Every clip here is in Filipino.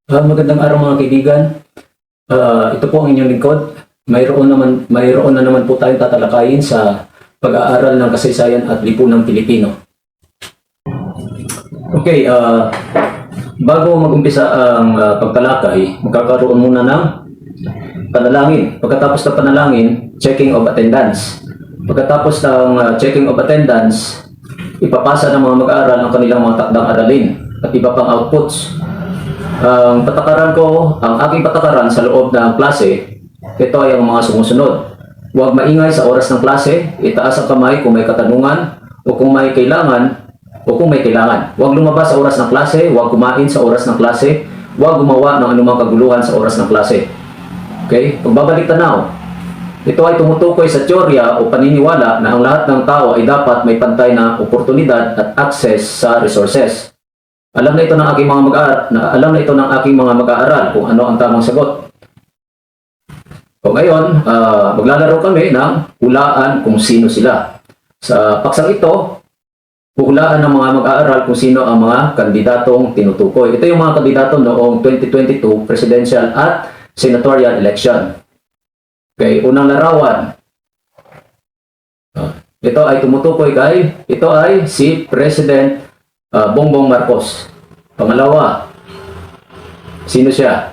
Magandang araw mga kaibigan. Ito po ang inyong lingkod. Mayroon na naman po tayong tatalakayin sa pag-aaral ng kasaysayan at lipunang Pilipino. Okay, bago mag-umpisa ang pagtalakay, magkakaroon muna ng panalangin. Pagkatapos ng panalangin, checking of attendance. Pagkatapos ng checking of attendance, ipapasa ng mga mag-aaral ang kanilang mga takdang aralin at iba pang outputs. Ang aking patakaran sa loob ng klase, ito ay ang mga sumusunod. Huwag maingay sa oras ng klase, itaas ang kamay kung may katanungan o kung may kailangan. Huwag lumabas sa oras ng klase, huwag kumain sa oras ng klase, huwag gumawa ng anumang kaguluhan sa oras ng klase. Okay? Pagbabalik tanaw. Ito ay tumutukoy sa teorya o paniniwala na ang lahat ng tao ay dapat may pantay na oportunidad at access sa resources. Alam na ito ng aking mga mag-aaral kung ano ang tamang sagot. O ngayon, maglalaro kami ng hulaan kung sino sila. Sa paksang ito, hulaan ng mga mag-aaral kung sino ang mga kandidatong tinutukoy. Ito yung mga kandidato noong 2022 presidential at senatorial election. Okay, unang larawan. Ito ay tumutukoy ito ay si President Bongbong Marcos. Pangalawa, sino siya?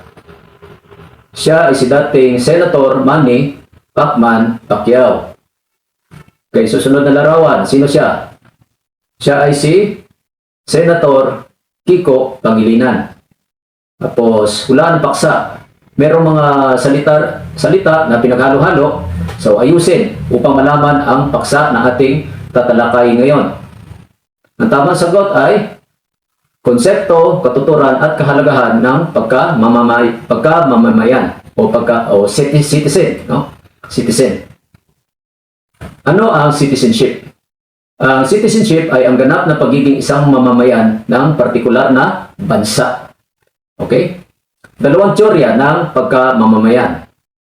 Siya ay si dating Senator Manny Pacman Pacquiao. Okay, susunod na larawan, sino siya? Siya ay si Senator Kiko Pangilinan. Tapos, hulaan ng paksa. Merong mga salita na pinaghalo-halo. So, ayusin upang malaman ang paksa na ating tatalakayin ngayon. Ang tamang sagot ay konsepto, katuturan at kahalagahan ng pagkamamamayan o citizen, no? Citizen. Ano ang citizenship? Ang citizenship ay ang ganap na pagiging isang mamamayan ng partikular na bansa. Okay? Dalawang teorya ng pagkamamamayan.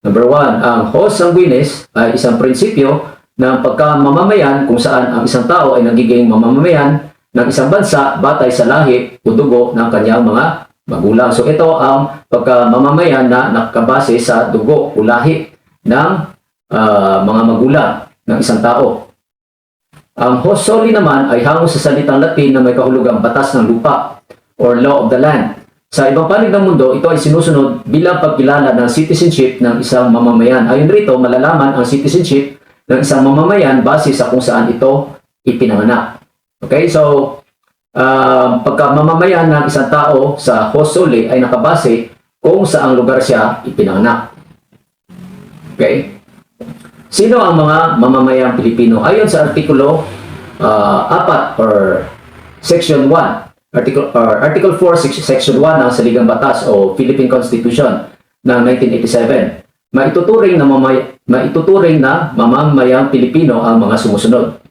Number 1, ang hos sanguinis ay isang prinsipyo ng pagkamamamayan kung saan ang isang tao ay nagiging mamamayan ng isang bansa batay sa lahi o dugo ng kanyang mga magulang. So ito ang pagkamamamayan na nakabase sa dugo o lahi ng mga magulang ng isang tao. Ang hos soli naman ay hango sa salitang Latin na may kahulugang batas ng lupa or law of the land. Sa ibang panig ng mundo, ito ay sinusunod bilang pagkilala ng citizenship ng isang mamamayan. Ayon rito, malalaman ang citizenship ng isang mamamayan base sa kung saan ito ipinanganak. Okay, so pagkamamamayan ng isang tao sa hos soli ay nakabase kung saang lugar siya ipinanganak. Okay? Sino ang mga mamamayang Pilipino? Ayon sa Artikulo 4 or Section 1, Article 4, Section 1 ng Saligang Batas o Philippine Constitution ng 1987, maituturing na mamamayang Pilipino ang mga sumusunod.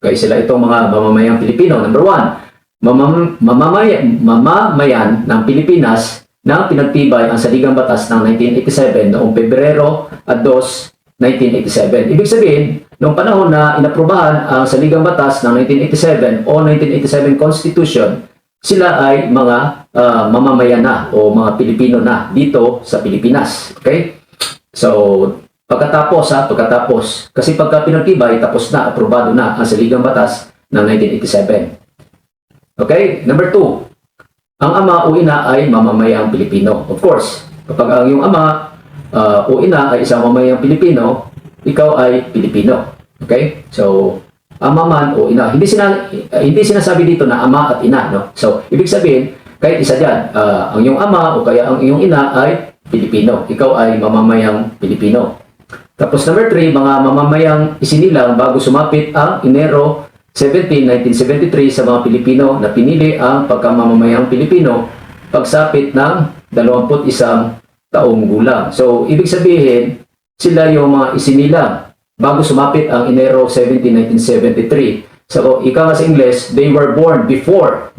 Okay, sila itong mga mamamayang Pilipino. Number 1, mamamayan ng Pilipinas na pinagtibay ang Saligang Batas ng 1987 noong Pebrero 2, 1987. Ibig sabihin, noong panahon na inaprubahan ang Saligang Batas ng 1987 o 1987 Constitution, sila ay mga mamamayan na o mga Pilipino na dito sa Pilipinas. Okay? So, pagkatapos. Kasi pagka pinagtibay, tapos na, aprobado na ang Saligang Batas ng 1987. Okay? Number 2, ang ama o ina ay mamamayang Pilipino. Of course, kapag ang iyong ama o ina ay isang mamamayang Pilipino, ikaw ay Pilipino. Okay? So, ama man o ina. Hindi sinasabi dito na ama at ina, no? So, ibig sabihin, kahit isa dyan, ang iyong ama o kaya ang iyong ina ay Pilipino. Ikaw ay mamamayang Pilipino. Tapos number 3, mga mamamayang isinilang bago sumapit ang Enero 17, 1973 sa mga Pilipino na pinili ang pagkamamamayang Pilipino pagsapit ng 21 taong gulang. So, ibig sabihin, sila yung mga isinilang bago sumapit ang Enero 17, 1973. So, ika nga sa English, they were born before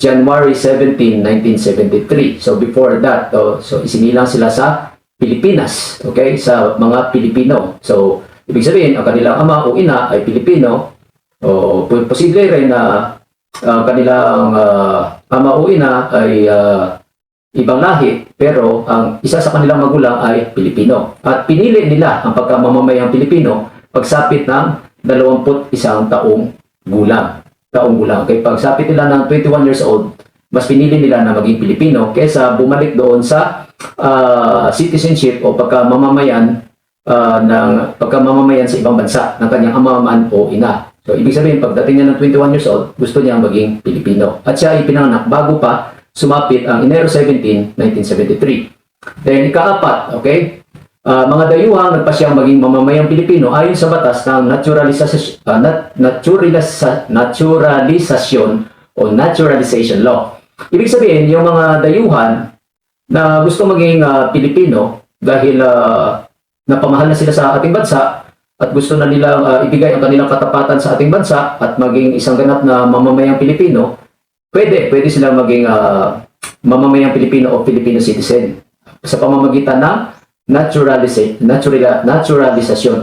January 17, 1973. So, before that, so isinilang sila sa Pilipinas, okay? Sa mga Pilipino. So, ibig sabihin, ang kanilang ama o ina ay Pilipino. O posible rin na kanilang ama o ina ay ibang lahi, pero ang isa sa kanilang magulang ay Pilipino. At pinili nila ang pagkamamamayang Pilipino pagsapit ng 21 taong gulang. Okay, pagsapit nila ng 21 years old, mas pinili nila na maging Pilipino kaysa bumalik doon sa citizenship o pagkamamamayan sa ibang bansa ng kanyang amaman o ina. So, ibig sabihin, pagdating niya ng 21 years old, gusto niya maging Pilipino. At siya ay pinanganak bago pa sumapit ang Enero 17, 1973. Then, ikaapat, okay? Mga dayuhang nagpasyang maging mamamayang Pilipino ayon sa batas ng naturalisasyon o naturalization law. Ibig sabihin, yung mga dayuhan na gusto maging Pilipino dahil napamahal na sila sa ating bansa at gusto na nilang ibigay ang kanilang katapatan sa ating bansa at maging isang ganap na mamamayang Pilipino, pwede silang maging mamamayang Pilipino o Filipino citizen sa pamamagitan ng naturalizasyon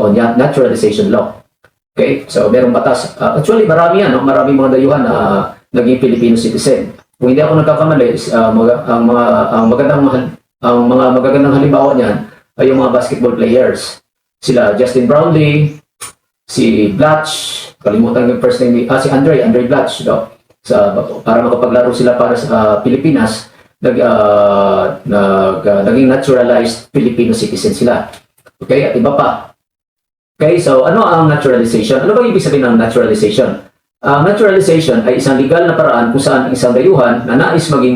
o naturalization law. Okay? So, merong batas. Actually, marami yan. No? Maraming mga dayuhan na naging Filipino citizen. Kung hindi ako nagkakamali, ang mga magagandang halimbawa niyan ay yung mga basketball players. Sila Justin Brownlee, si Blatch, kalimutan yung first name, si Andre Blatch, no? Para makapaglaro sila para sa Pilipinas, naging naturalized Filipino citizen sila. Okay, at iba pa. Okay, so ano ang naturalization? Ano ba ibig sabihin ng naturalization? Ang naturalization ay isang legal na paraan kung saan isang dayuhan na nais maging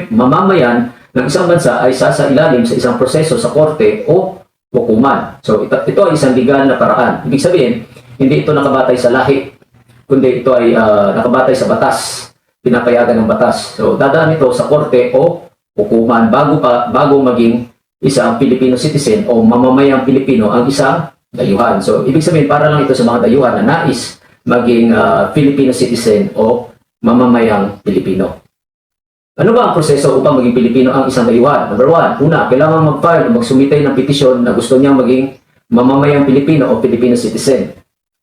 mamamayan ng isang bansa ay sasailalim sa isang proseso sa korte o hukuman. So ito ay isang legal na paraan. Ibig sabihin, hindi ito nakabatay sa lahi, kundi ito ay nakabatay sa batas, pinapayagan ng batas. So dadaan ito sa korte o hukuman bago maging isang Filipino citizen o mamamayang Pilipino ang isang dayuhan. So ibig sabihin, para lang ito sa mga dayuhan na nais maging Filipino citizen o mamamayang Pilipino. Ano ba ang proseso upang maging Pilipino ang isang dayuhan? Number 1, kailangan mag-file o magsumitay ng petisyon na gusto niyang maging mamamayang Pilipino o Filipino citizen.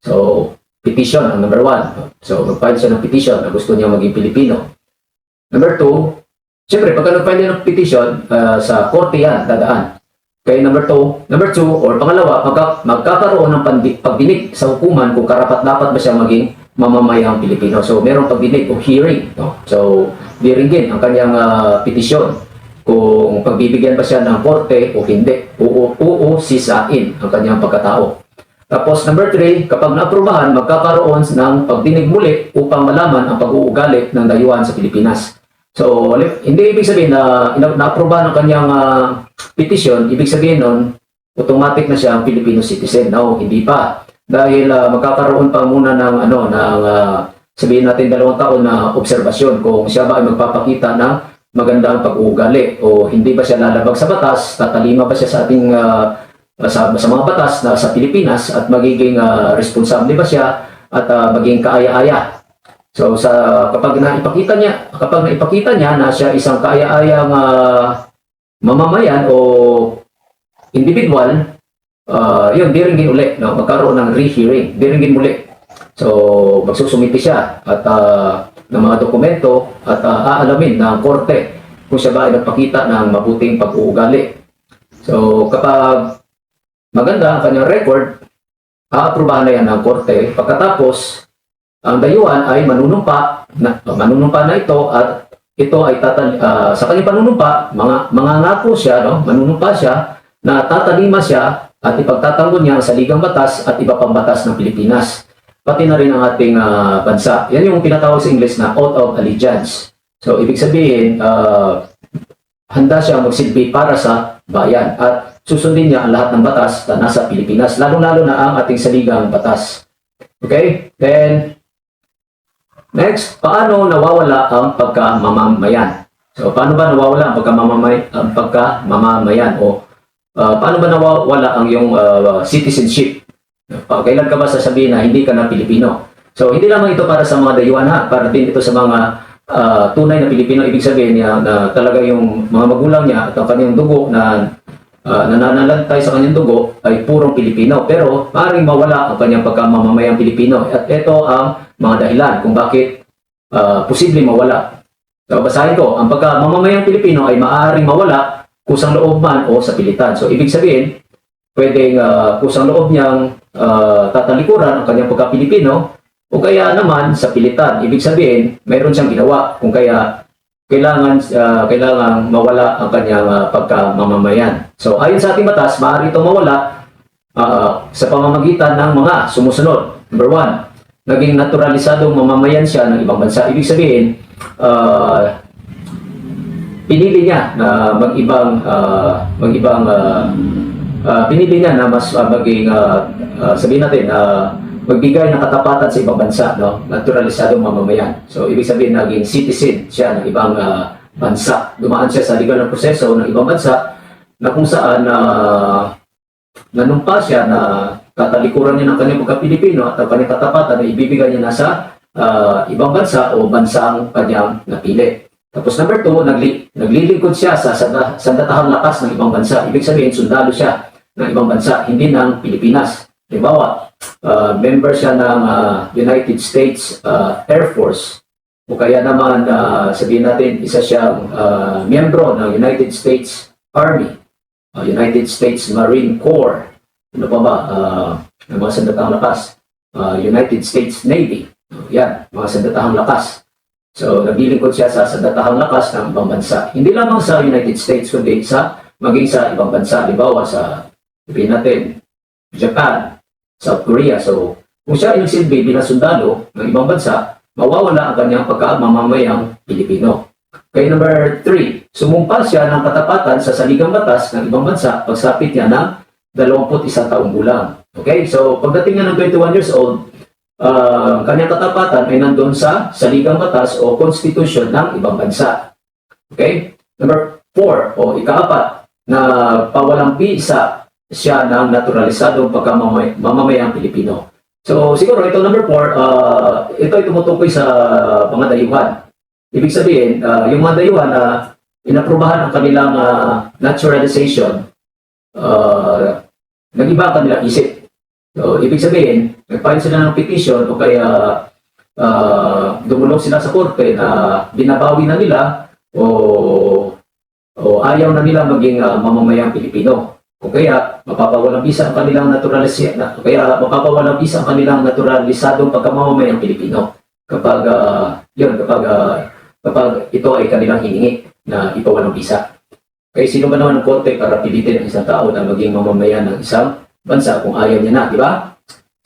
So, petition ang number 1. So, mag-file siya ng petition na gusto niyang maging Pilipino. Number 2, siyempre, pagka nag-file ng petition, sa korte yan, dadaan. Okay, number 2, or pangalawa, magkakaroon ng pagdinig sa hukuman kung karapat-dapat ba siya maging mamamayang Pilipino. So, merong pagdinig o hearing. No? So, diringgin ang kanyang petisyon kung pagbibigyan ba siya ng korte o hindi. Sisain ang kanyang pagkatao. Tapos, number 3, kapag naaprubahan, magkakaroon ng pagdinig muli upang malaman ang pag-uugali ng dayuhan sa Pilipinas. So, hindi ibig sabihin na naaprubahan ang kanyang petisyon, ibig sabihin nun, automatic na siya ang Filipino citizen. No, hindi pa. Dahil magkakaroon pa muna ng sabihin natin 2 taon na obserbasyon kung siya ba ay magpapakita ng magandang pag-uugali o hindi ba siya lalabag sa batas, tatalima ba siya sa ating sa mga batas na sa Pilipinas at magiging responsable ba siya at maging kaaya-aya. So kapag naipakita niya na siya isang kaaya-ayang mamamayan o individual, yun, diringgin uli, no? Magkaroon ng rehearing, diringgin muli. So, magsusumiti siya at ng mga dokumento at aalamin ng korte kung siya ba ay nagpakita ng mabuting pag-uugali. So, kapag maganda ang kanyang record, aaprubahan na yan ng korte. Pagkatapos, ang dayuhan ay manunumpa na ito at ito ay sa kanyang panunumpa, mangangako siya, no? Manunumpa siya na tatalima siya at ipagtatanggol niya ang saligang batas at iba pang batas ng Pilipinas. Pati na rin ang ating bansa. Yan yung tinatawag sa English na oath of allegiance. So, ibig sabihin, handa siya magsilbi para sa bayan at susundin niya ang lahat ng batas na nasa Pilipinas, lalo-lalo na ang ating saligang batas. Okay? Then, next, paano nawawala ang pagkamamamayan? So, paano ba nawawala ang pagkamamamayan? O paano ba nawawala ang iyong citizenship? Kailan ka ba sasabihin na hindi ka na Pilipino? So, hindi lamang ito para sa mga dayuhan, para din ito sa mga tunay na Pilipino. Ibig sabihin niya na talaga yung mga magulang niya at ang kanyang dugo na nananalantay sa kanyang dugo ay purong Pilipino. Pero maaaring mawala ang kanyang pagkamamamayang Pilipino. At ito ang mga dahilan kung bakit posible mawala So, basahin ko. Ang pagka-mamamayang Pilipino ay maaaring mawala kusang loob man o sa pilitan. So, ibig sabihin, pwedeng kusang loob niyang tatalikuran ang kanyang pagka-Pilipino o kaya naman sa pilitan. Ibig sabihin, mayroon siyang ginawa kung kaya kailangan mawala ang kanyang pagka-mamamayan. So, ayon sa ating batas, maaari itong mawala sa pamamagitan ng mga sumusunod. Number 1, naging naturalisadong mamamayan siya ng ibang bansa. Ibig sabihin, pinili niya na pinili niya na mas maging sabihin natin magbigay ng katapatan sa ibang bansa, no? Naturalisadong mamamayan. So ibig sabihin naging citizen siya ng ibang bansa. Dumaan siya sa legal na proseso ng ibang bansa na kung saan nanumpa siya na tatalikuran niya ng kanyang pagka-Pilipino at ang kanyang katapatan na ibibigay niya na sa ibang bansa o bansang kanyang napili. Tapos number 2, naglilingkod siya sa sandatahang lakas ng ibang bansa. Ibig sabihin, sundalo siya ng ibang bansa, hindi ng Pilipinas. Halimbawa, member siya ng United States Air Force o kaya naman sabihin natin isa siyang miyembro ng United States Army, United States Marine Corps, ano pa ba, ng mga sandatahang lakas, United States Navy. Yan, mga sandatahang lakas. So, naglilingkod siya sa sandatahang lakas ng ibang bansa. Hindi lamang sa United States, kundi maging sa ibang bansa. Halimbawa sa, sabihin natin, Japan, South Korea. So, kung siya ay nagsilbi bilang sundalo ng ibang bansa, mawawala ang kanyang pagka-mamamayang Pilipino. Kaya number 3, sumumpa siya ng katapatan sa saligang batas ng ibang bansa pagsapit niya ng 21 taong gulang. Okay? So, pagdating niya ng 21 years old, kanyang katapatan ay nandun sa saligang batas o constitution ng ibang bansa. Okay? Number 4 o ika-4, na pawalang bisa siya ng naturalisadong pagkamamayang Pilipino. So siguro ito number 4, ito ay tumutukoy sa mga dayuhan. Ibig sabihin, yung mga dayuhan na inaprubahan ang kanilang naturalization, nag-iba ang kanilang isip. So, ibig sabihin, nag-file sila ng petition o kaya dumulong sila sa korte na binabawi na nila o ayaw na nila maging mamamayang Pilipino. O kaya mapapawalang bisa ang kanilang naturalisadong pagkamamamayang Pilipino kapag ito ay kanilang hiningi na ipawalang bisa. Kaya sino ba naman ng korte para pilitin ang isang tao na maging mamamayan ng isang bansa kung ayaw niya na, di ba?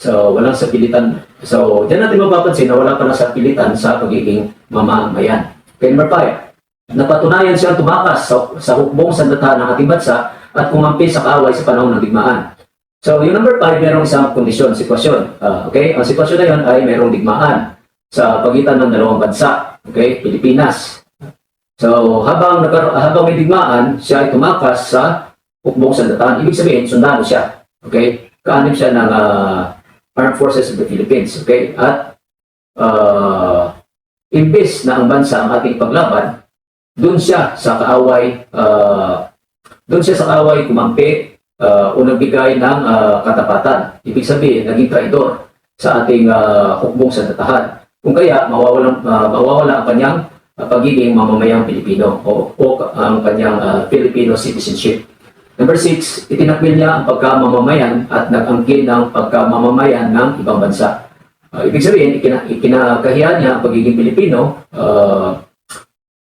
So, walang sapilitan. So, diyan natin mapapansin na wala pa na sapilitan sa pagiging mamamayan. Okay, number 5. Napatunayan siyang tumakas sa hukbong sandatahan ng ating bansa at kumampi sa kaaway sa panahon ng digmaan. So, yung number 5, mayroong isang kondisyon, sitwasyon. Okay, ang sitwasyon na yun ay mayroong digmaan sa pagitan ng dalawang bansa. Okay, Pilipinas. So, habang may digmaan, siya ay tumakas sa hukbong sandatahan. Ibig sabihin, sundalo siya. Okay? Kaanib siya ng Armed Forces of the Philippines. Okay? At imbes na ang bansa ang ating paglaban, doon siya sa kaaway kumampi o nagbigay ng katapatan. Ibig sabihin, naging traidor sa ating hukbong sandatahan. Kung kaya, mawawala ang kanyang pagiging mamamayang Pilipino o ang kanyang Filipino citizenship. Number 6, itinakwil niya ang pagkamamamayan at nag-angkin ng pagkamamamayan ng ibang bansa. Ibig sabihin, ikinakahiyan niya ang pagiging Pilipino,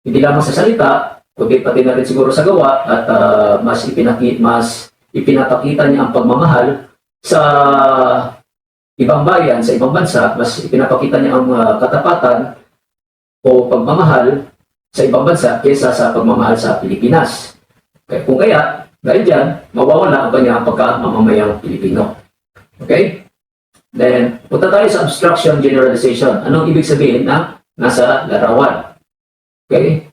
hindi lamang sa salita, kundi pati na rin siguro sa gawa at mas ipinapakita niya ang pagmamahal sa ibang bayan, sa ibang bansa, mas ipinapakita niya ang katapatan o pagmamahal sa ibang bansa kaysa sa pagmamahal sa Pilipinas. Kung kaya, dahil dyan, mawawala ang kanyang pagkamamamayang Pilipino. Okay? Then, punta tayo sa abstraction generalization. Anong ibig sabihin na nasa larawan? Okay?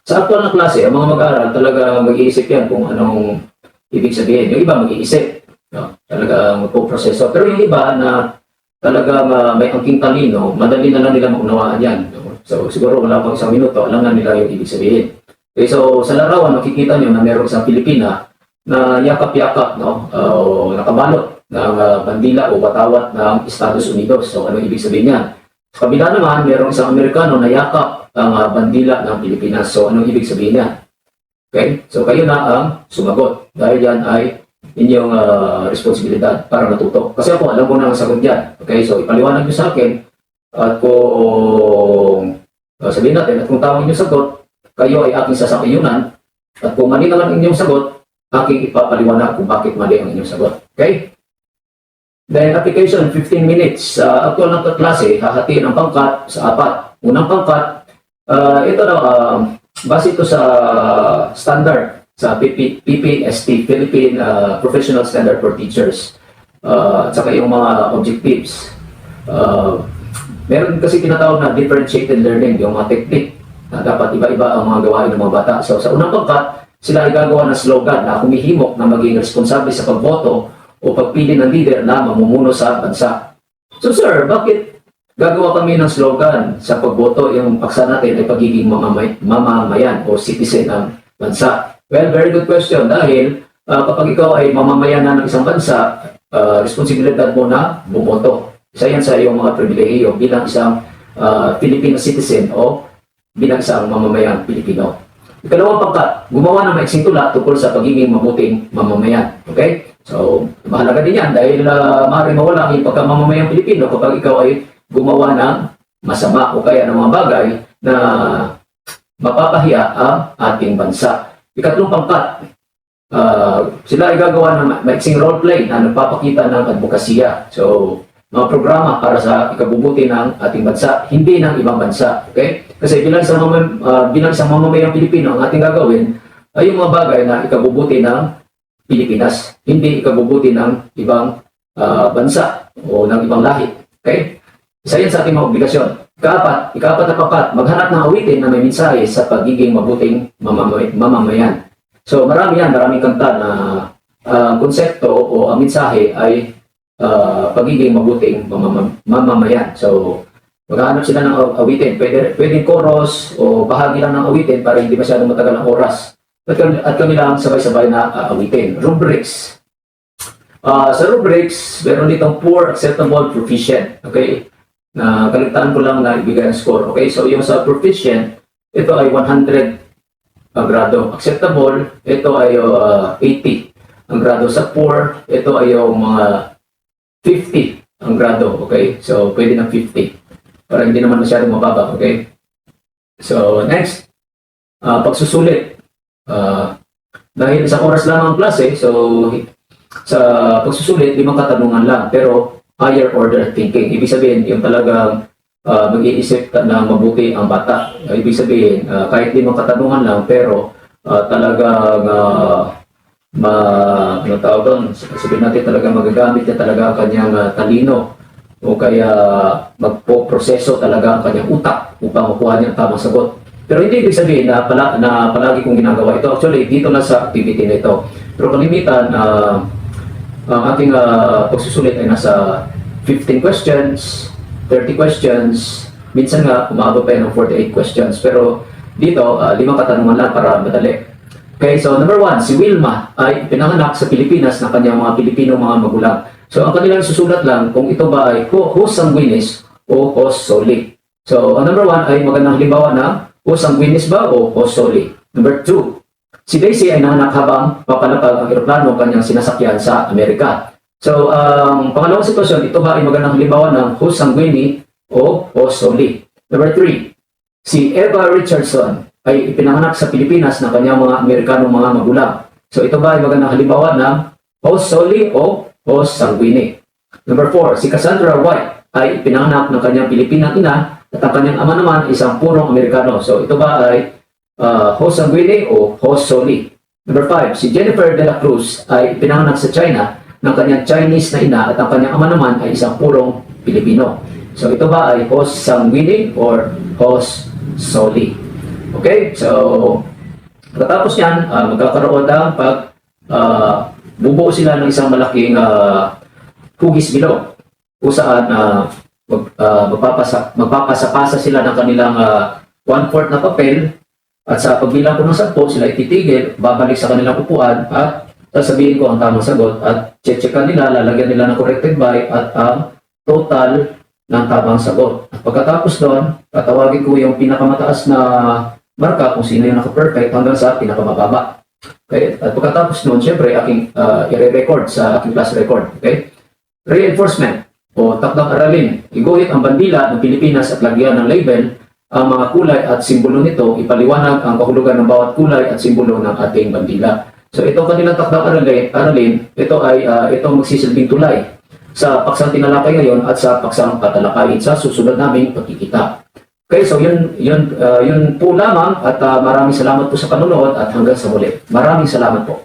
Sa aktual na klase, ang mga mag-aaral talaga mag-iisip yan kung anong ibig sabihin. Yung iba mag-iisip. No? Talaga magpo-proseso. Pero yung iba na talaga may angking talino, madali na lang nila maunawaan yan. No? So, siguro wala pang 1 minuto, alam na nila yung ibig sabihin. Okay, so sa larawan, makikita nyo na mayroong isang Pilipina na yakap-yakap, no? Nakabalot ng bandila o watawat ng Estados Unidos. So, ano ibig sabihin niyan? Sa kabila naman, mayroong isang Amerikano na yakap ang bandila ng Pilipinas. So, anong ibig sabihin niya? Okay? So, kayo na ang sumagot. Dahil yan ay inyong responsibilidad para matuto. Kasi ako, alam ko na ang sagot yan. Okay? So, ipaliwanag nyo sa akin at kung sabihin natin at kung tama inyong sagot, kayo ay aking sasakayunan at kung mali naman inyong sagot, aking ipapaliwanag kung bakit mali ang inyong sagot. Okay? Then, application, 15 minutes. Sa actual ng klase, hahatiin ang pangkat sa 4. Unang pangkat, ito na, base ito sa standard, sa PPST, Philippine Professional Standard for Teachers. At saka yung mga objectives. Meron kasi tinatawag na differentiated learning, yung mga technique na dapat iba-iba ang mga gawain ng mga bata. So, sa unang pangkat, sila ay gagawa ng slogan na humihimok na maging responsable sa pagboto o pagpili ng leader na mamumuno sa bansa. So sir, bakit gagawa kami ng slogan sa pagboto? Yung paksa natin ay pagiging mamamayan o citizen ng bansa. Well, very good question dahil kapag ikaw ay mamamayan na ng isang bansa, responsibilidad mo na bumoto. Isa yan sa iyong mga pribilehiyo bilang isang Filipino citizen o bilang isang mamamayang Pilipino. Ikalawang pangkat, gumawa ng maiksing tula tungkol sa pagiging mabuting mamamayan. Okay? So, mahalaga din yan dahil maaaring mawala ang pagkamamamayang Pilipino kapag ikaw ay gumawa ng masama o kaya ng mga bagay na mapapahiya ang ating bansa. Ikatlong pangkat, sila ay gagawa ng maiksing roleplay na nagpapakita ng advokasya. So, mga programa para sa ikabubuti ng ating bansa, hindi ng ibang bansa. Okay? Kasi bilang isang mamamayang Pilipino, ang ating gagawin ay yung mga bagay na ikabubuti ng Pilipinas, hindi ikabubuti ng ibang bansa o ng ibang lahi. Okay? Isa yan sa ating mga obligasyon. Ika-apat na pangkat, maghanap ng awitin na may mensahe sa pagiging mabuting mamamayan. So marami yan, maraming kanta na konsepto o ang mensahe ay pagiging mabuting mamamayan. So, maghahanap sila ng awitin. Pwedeng chorus o bahagi lang ng awitin para hindi masyadong matagal ang oras. At kami lang sabay-sabay na awitin. Rubrics. Sa rubrics, meron ditong poor, acceptable, proficient. Okay? Kaligtaan ko lang na ibigay ang score. Okay? So, yung sa proficient, ito ay 100 ang grado. Acceptable, ito ay 80 ang grado. Sa poor, ito ay yung mga 50 ang grado, okay? So, pwede ng 50 para hindi naman masyadong mababa, okay? So, next, pagsusulit. Dahil isang oras lang ang klase, so, sa pagsusulit, 5 katanungan lang, pero higher order thinking. Ibig sabihin, yung talagang mag-iisip na mabuti ang bata. Ibig sabihin, kahit 5 katanungan lang, pero talagang ano tawag doon, sabihin natin talaga magagamit niya talaga ang kanyang talino o kaya magpo-proseso talaga ang kanyang utak upang makuha niya ang tamang sagot. Pero hindi ibig sabihin na palagi kong ginagawa ito. Actually, dito na sa activity na ito. Pero kalimitan, ang ating pagsusulit ay nasa 15 questions, 30 questions, minsan nga umabot pa ng 48 questions. Pero dito, 5 katanungan lang para madali. Okay, so number 1, si Wilma ay pinanganak sa Pilipinas ng kanyang mga Pilipino mga magulang. So ang kanilang susulat lang kung ito ba ay hos sanguinis o hos soli. So ang number 1 ay magandang halimbawa ng hos sanguinis ba o hos soli. Number 2, si Daisy ay nanganak habang papalapag ang eroplano kanyang sinasakyan sa Amerika. So ang pangalawang sitwasyon, ito ba ay magandang halimbawa ng hos sanguini o hos soli. Number 3, si Eva Richardson ay ipinanganak sa Pilipinas ng kanyang mga Amerikanong mga magulang. So ito ba ay magandang halimbawa ng hos soli o hos sanguini. Number 4, si Cassandra White ay ipinanganak ng kanyang Pilipinang ina at ang kanyang ama naman isang purong Amerikano. So ito ba ay hos sanguini o hos soli. Number 5, si Jennifer de la Cruz ay ipinanganak sa China ng kanyang Chinese na ina at ang kanyang ama naman ay isang purong Pilipino. So ito ba ay hos sanguini or hos soli? Okay, so pagkatapos yan, magkakaroon ng bubuo sila ng isang malaking hugis bilog kung saan magpapasa sila ng kanilang 1/4 na papel at sa pagbilang ko ng 10 sila ititigil, babalik sa kanilang upuan at sasabihin ko ang tamang sagot at checkan nila, lalagyan nila ng corrected by at ang total ng tamang sagot. At pagkatapos doon, tatawagin ko yung pinakamataas na marka kung sino yung naka-perfect hanggang sa pinakamababa. Okay? At pagkatapos doon, syempre, aking i-record sa aking class record. Okay? Reinforcement o takdang aralin. Iguhit ang bandila ng Pilipinas at lagyan ng label ang mga kulay at simbolo nito, ipaliwanag ang kahulugan ng bawat kulay at simbolo ng ating bandila. So itong kanilang takdang aralin, ito ay itong magsisilbing tulay sa paksang tinalakay ngayon at sa paksang tatalakayin sa susunod naming pagkikita. Okay, so yun po lamang at maraming salamat po sa panonood at hanggang sa muli. Maraming salamat po.